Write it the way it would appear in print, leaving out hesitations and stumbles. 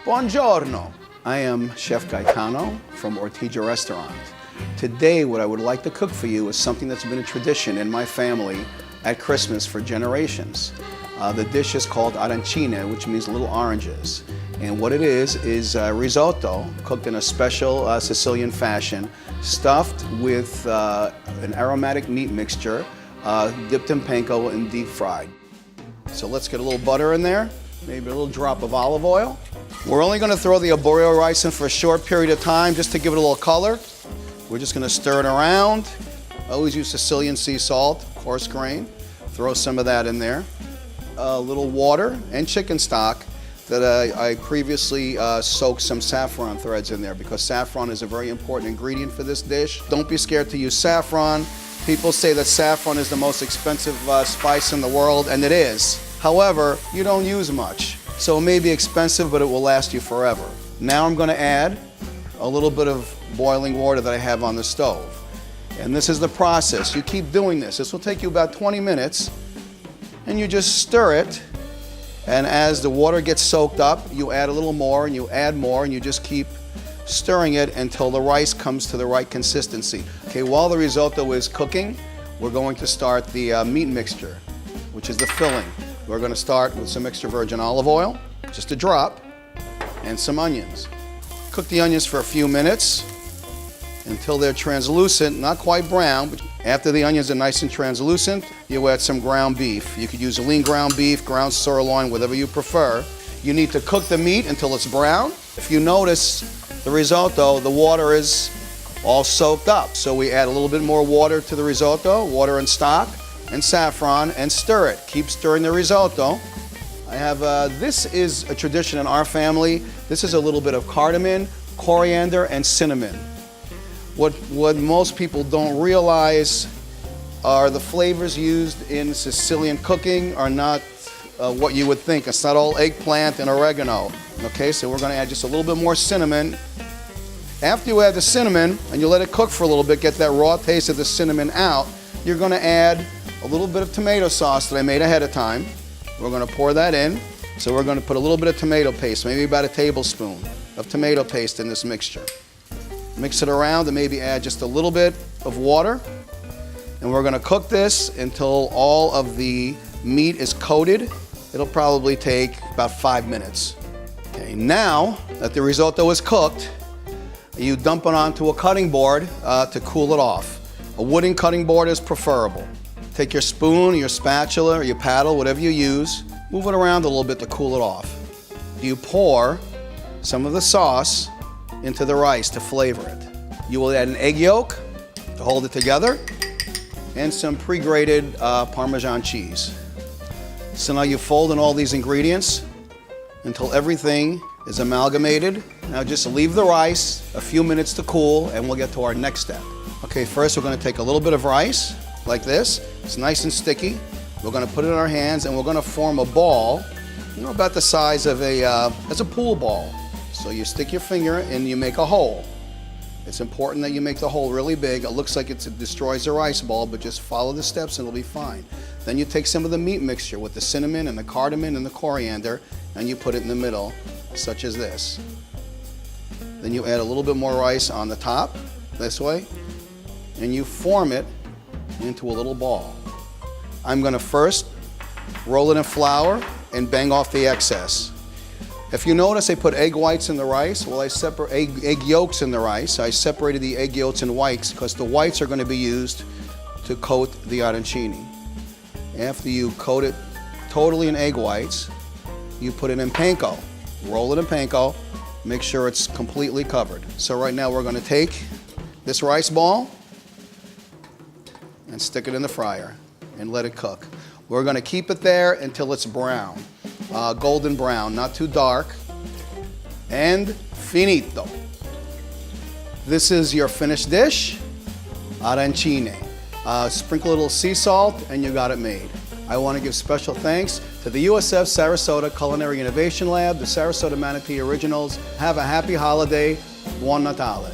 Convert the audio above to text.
Buongiorno. I am Chef Gaetano from Ortygia Restaurant. Today, what I would like to cook for you is something that's been a tradition in my family at Christmas for generations. The dish is called Arancini, which means little oranges. And what it is risotto cooked in a special Sicilian fashion, stuffed with an aromatic meat mixture, dipped in panko and deep fried. So let's get a little butter in there, maybe a little drop of olive oil. We're only going to throw the arborio rice in for a short period of time just to give it a little color. We're just going to stir it around. I always use Sicilian sea salt, coarse grain. Throw some of that in there. A little water and chicken stock that I previously soaked some saffron threads in there because saffron is a very important ingredient for this dish. Don't be scared to use saffron. People say that saffron is the most expensive spice in the world, and it is. However, you don't use much. So it may be expensive, but it will last you forever. Now I'm going to add a little bit of boiling water that I have on the stove. And this is the process. You keep doing this. This will take you about 20 minutes. And you just stir it. And as the water gets soaked up, you add a little more and you add more and you just keep stirring it until the rice comes to the right consistency. Okay, while the risotto is cooking, we're going to start the meat mixture, which is the filling. We're going to start with some extra virgin olive oil, just a drop, and some onions. Cook the onions for a few minutes until they're translucent, not quite brown, but after the onions are nice and translucent, you add some ground beef. You could use a lean ground beef, ground sirloin, whatever you prefer. You need to cook the meat until it's brown. If you notice the risotto, the water is all soaked up. So we add a little bit more water to the risotto, water and stock, and saffron, and stir it. Keep stirring the risotto. I have, this is a tradition in our family. This is a little bit of cardamom, coriander, and cinnamon. What most people don't realize are the flavors used in Sicilian cooking are not what you would think. It's not all eggplant and oregano. Okay, so we're going to add just a little bit more cinnamon. After you add the cinnamon and you let it cook for a little bit, get that raw taste of the cinnamon out, you're going to add a little bit of tomato sauce that I made ahead of time. We're going to pour that in. So we're going to put a little bit of tomato paste, maybe about a tablespoon of tomato paste in this mixture. Mix it around and maybe add just a little bit of water. And we're going to cook this until all of the meat is coated. It'll probably take about 5 minutes. Okay, now that the risotto is cooked, you dump it onto a cutting board to cool it off. A wooden cutting board is preferable. Take your spoon, your spatula, or your paddle, whatever you use, move it around a little bit to cool it off. You pour some of the sauce into the rice to flavor it. You will add an egg yolk to hold it together and some pre-grated Parmesan cheese. So now you fold in all these ingredients until everything is amalgamated. Now just leave the rice a few minutes to cool and we'll get to our next step. Okay, first we're going to take a little bit of rice like this. It's nice and sticky. We're going to put it in our hands and we're going to form a ball, about the size of as a pool ball. So you stick your finger and you make a hole. It's important that you make the hole really big. It looks like it destroys the rice ball, but just follow the steps and it'll be fine. Then you take some of the meat mixture with the cinnamon and the cardamom and the coriander and you put it in the middle, such as this. Then you add a little bit more rice on the top, this way, and you form it into a little ball. I'm going to first roll it in flour and bang off the excess. If you notice, I put egg whites in the rice. Well, I separate egg yolks in the rice. I separated the egg yolks and whites because the whites are going to be used to coat the arancini. After you coat it totally in egg whites, you put it in panko. Roll it in panko. Make sure it's completely covered. So right now we're going to take this rice ball and stick it in the fryer and let it cook. We're going to keep it there until it's brown, golden brown, not too dark. And finito. This is your finished dish, arancini. Sprinkle a little sea salt and you got it made. I want to give special thanks to the USF Sarasota Culinary Innovation Lab, the Sarasota-Manatee Originals. Have a happy holiday. Buon Natale.